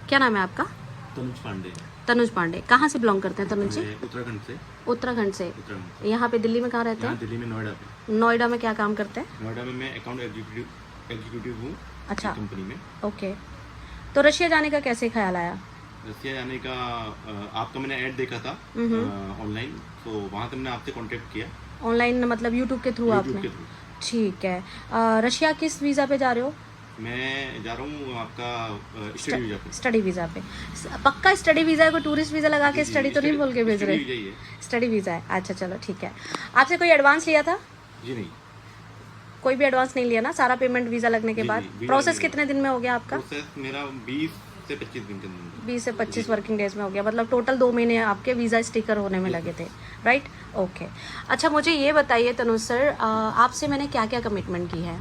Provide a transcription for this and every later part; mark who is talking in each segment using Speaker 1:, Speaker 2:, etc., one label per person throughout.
Speaker 1: क्या नाम है आपका?
Speaker 2: तनुज पांडे।
Speaker 1: तनुज पांडे। कहाँ से बिलोंग करते हैं तनुज जी?
Speaker 2: उत्तराखंड से।
Speaker 1: उत्तराखंड से।
Speaker 2: उत्तराखंड।
Speaker 1: यहाँ पे दिल्ली में कहाँ रहते हैं?
Speaker 2: दिल्ली में नोएडा पे।
Speaker 1: नोएडा में क्या काम करते हैं?
Speaker 2: नोएडा में मैं अकाउंट एग्जीक्यूटिव हूँ।
Speaker 1: अच्छा,
Speaker 2: कंपनी में।
Speaker 1: ओके। तो रशिया जाने का कैसे ख्याल आया?
Speaker 2: रशिया जाने का आपका मैंने ऐड देखा था ऑनलाइन, तो वहाँ से मैंने आपसे कांटेक्ट किया।
Speaker 1: ऑनलाइन मतलब यूट्यूब के थ्रू आपने? ठीक है। रशिया किस वीज़ा पे जा रहे हो?
Speaker 2: मैं जा रहा हूँ आपका स्टडी वीजा पे।
Speaker 1: स्टडी वीज़ा पे। पक्का स्टडी वीज़ा है? कोई टूरिस्ट वीज़ा लगा के स्टडी तो नहीं बोल के भेज रहे? स्टडी वीज़ा है। अच्छा चलो ठीक है। आपसे कोई एडवांस लिया था?
Speaker 2: जी नहीं,
Speaker 1: कोई भी एडवांस नहीं लिया ना? सारा पेमेंट वीज़ा लगने के बाद? प्रोसेस कितने दिन में हो गया आपका?
Speaker 2: प्रोसेस मेरा 20 से 25 दिन के अंदर।
Speaker 1: 20 से 25 वर्किंग डेज में हो गया, मतलब टोटल 2 महीने आपके वीज़ा स्टिकर होने में लगे थे, राइट? ओके। अच्छा मुझे ये बताइए तनुज सर, आपसे मैंने क्या क्या कमिटमेंट की है?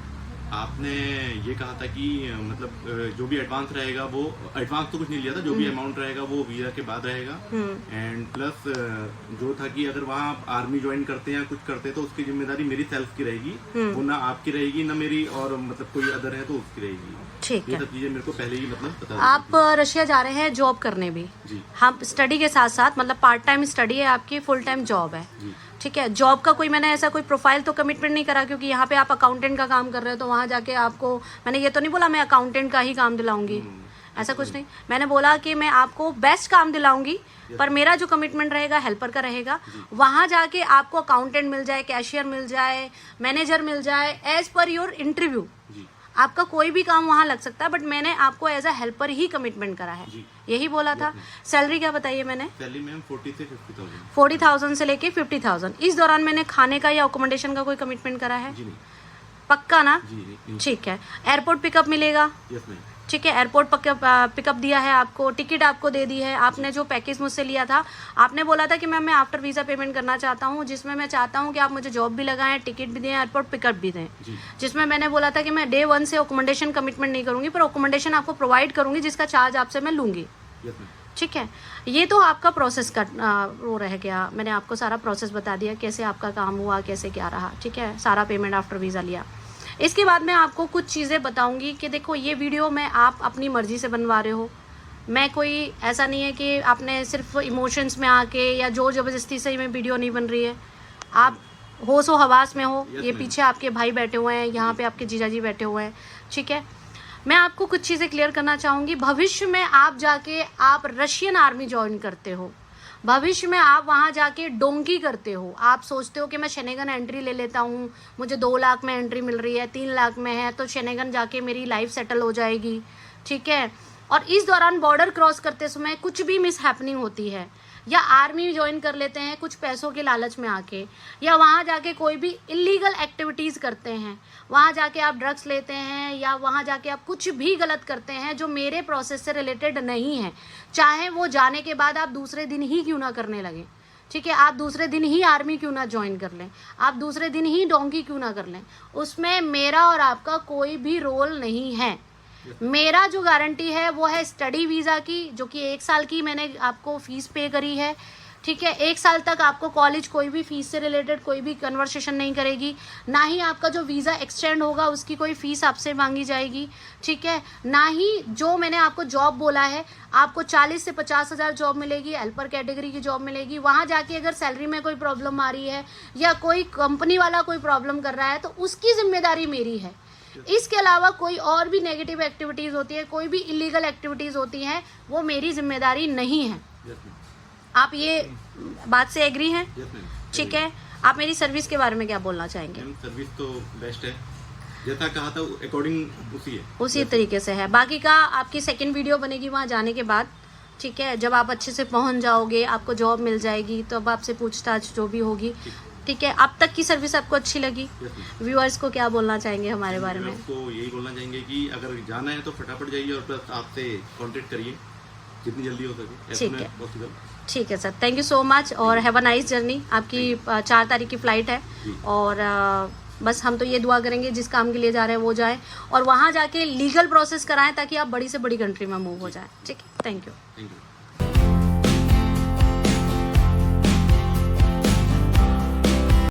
Speaker 2: आपने ये कहा था कि मतलब जो भी एडवांस रहेगा वो, एडवांस तो कुछ नहीं लिया था, जो भी अमाउंट रहेगा वो वीजा के बाद रहेगा। एंड प्लस जो था कि अगर वहाँ आप आर्मी ज्वाइन करते हैं या कुछ करते हैं तो उसकी जिम्मेदारी मेरी सेल्फ की रहेगी, वो ना आपकी रहेगी ना मेरी, और मतलब कोई अदर है तो उसकी रहेगी।
Speaker 1: ठीक है।
Speaker 2: ये सब चीजें मेरे को पहले ही मतलब पता।
Speaker 1: आप रशिया जा रहे हैं जॉब करने भी?
Speaker 2: जी।
Speaker 1: हम स्टडी के साथ साथ, मतलब पार्ट टाइम स्टडी है आपकी, फुल टाइम जॉब है?
Speaker 2: जी। ठीक
Speaker 1: है। जॉब का कोई मैंने ऐसा कोई प्रोफाइल तो कमिटमेंट नहीं करा, क्योंकि यहाँ पे आप अकाउंटेंट का काम कर रहे हो तो वहाँ जाके आपको मैंने ये तो नहीं बोला मैं अकाउंटेंट का ही काम दिलाऊंगी, ऐसा कुछ नहीं। मैंने बोला कि मैं आपको बेस्ट काम दिलाऊंगी, पर मेरा जो कमिटमेंट रहेगा हेल्पर का रहेगा। वहाँ जाके आपको अकाउंटेंट मिल जाए, कैशियर मिल जाए, मैनेजर मिल जाए, एज पर योर इंटरव्यू आपका कोई भी काम वहाँ लग सकता है, बट मैंने आपको एज अ हेल्पर ही कमिटमेंट करा है, यही बोला था। सैलरी क्या बताइए मैंने?
Speaker 2: सैलरी मैम 40 से 50,000।
Speaker 1: 40,000 से लेके 50,000। इस दौरान मैंने खाने का या अकोमोडेशन का कोई कमिटमेंट करा है?
Speaker 2: जी नहीं।
Speaker 1: पक्का ना?
Speaker 2: जी।
Speaker 1: ठीक है। एयरपोर्ट पिकअप मिलेगा?
Speaker 2: Yes ma'am.
Speaker 1: ठीक है, एयरपोर्ट पिकअप दिया है आपको, टिकट आपको दे दी है। आपने जो पैकेज मुझसे लिया था, आपने बोला था कि मैम मैं आफ्टर वीज़ा पेमेंट करना चाहता हूँ, जिसमें मैं चाहता हूँ कि आप मुझे जॉब भी लगाएं, टिकट भी दें, एयरपोर्ट पिकअप भी दें। जिसमें मैंने बोला था कि मैं डे 1 से अकोमोडेशन कमिटमेंट नहीं करूँगी, पर अकोमोडेशन आपको प्रोवाइड करूँगी जिसका चार्ज आपसे मैं लूँगी। ठीक है। ये तो आपका प्रोसेस का वो रह गया, मैंने आपको सारा प्रोसेस बता दिया कैसे आपका काम हुआ, कैसे क्या रहा। ठीक है, सारा पेमेंट आफ्टर वीज़ा लिया। इसके बाद मैं आपको कुछ चीज़ें बताऊंगी कि देखो ये वीडियो मैं आप अपनी मर्ज़ी से बनवा रहे हो, मैं कोई ऐसा नहीं है कि आपने सिर्फ इमोशंस में आके या जोर ज़बरदस्ती से में वीडियो नहीं बन रही है। आप होश व हवास में हो। ये पीछे आपके भाई बैठे हुए हैं, यहाँ पे आपके जीजा जी बैठे हुए हैं। ठीक है, मैं आपको कुछ चीज़ें क्लियर करना चाहूँगी। भविष्य में आप जाके आप रशियन आर्मी ज्वाइन करते हो, भविष्य में आप वहाँ जाके डोंकी करते हो, आप सोचते हो कि मैं शेनेगन एंट्री ले लेता हूँ, मुझे 2 लाख में एंट्री मिल रही है, 3 लाख में है, तो शेनेगन जाके मेरी लाइफ सेटल हो जाएगी। ठीक है, और इस दौरान बॉर्डर क्रॉस करते समय कुछ भी मिस हैपनिंग होती है, या आर्मी ज्वाइन कर लेते हैं कुछ पैसों के लालच में आके, या वहाँ जाके कोई भी इलीगल एक्टिविटीज़ करते हैं, वहाँ जाके आप ड्रग्स लेते हैं, या वहाँ जाके आप कुछ भी गलत करते हैं जो मेरे प्रोसेस से रिलेटेड नहीं है, चाहे वो जाने के बाद आप दूसरे दिन ही क्यों ना करने लगे। ठीक है, आप दूसरे दिन ही आर्मी क्यों ना ज्वाइन कर लें, आप दूसरे दिन ही डोंकी क्यों ना कर लें, उसमें मेरा और आपका कोई भी रोल नहीं है। मेरा जो गारंटी है वो है स्टडी वीज़ा की, जो कि 1 साल की मैंने आपको फीस पे करी है। ठीक है, 1 साल तक आपको कॉलेज कोई भी फीस से रिलेटेड कोई भी कन्वर्सेशन नहीं करेगी, ना ही आपका जो वीज़ा एक्सटेंड होगा उसकी कोई फीस आपसे मांगी जाएगी। ठीक है, ना ही जो मैंने आपको जॉब बोला है, आपको 40 से 50 हज़ार जॉब मिलेगी, हेल्पर कैटेगरी की जॉब मिलेगी। वहाँ जाके अगर सैलरी में कोई प्रॉब्लम आ रही है या कोई कंपनी वाला कोई प्रॉब्लम कर रहा है तो उसकी जिम्मेदारी मेरी है। इसके अलावा कोई और भी नेगेटिव एक्टिविटीज़ होती है, कोई भी इलीगल एक्टिविटीज़ होती हैं, वो मेरी जिम्मेदारी नहीं है। आप ये बात से एग्री हैं? ठीक है, आप मेरी सर्विस के बारे में क्या बोलना चाहेंगे?
Speaker 2: सर्विस तो बेस्ट है, जैसा कहा था अकॉर्डिंग उसी
Speaker 1: तरीके से है। बाकी का आपकी सेकंड वीडियो बनेगी वहाँ जाने के बाद। ठीक है, जब आप अच्छे से पहुँच जाओगे, आपको जॉब मिल जाएगी, तो अब आपसे पूछताछ जो भी होगी। ठीक है, अब तक की सर्विस आपको अच्छी लगी? व्यूअर्स को क्या बोलना चाहेंगे हमारे बारे में?
Speaker 2: तो यही बोलना चाहेंगे कि अगर जाना है तो फटाफट जाइए और प्लस आपसे कांटेक्ट करिए जितनी जल्दी हो सके।
Speaker 1: ठीक है, ठीक है sir, thank you so much और हैव अ नाइस जर्नी। आपकी 4 तारीख की फ़्लाइट है और बस हम तो ये दुआ करेंगे जिस काम के लिए जा रहे हैं वो जाए और वहाँ जाके लीगल प्रोसेस कराएं ताकि आप बड़ी से बड़ी कंट्री में मूव हो जाए। ठीक है, थैंक यू।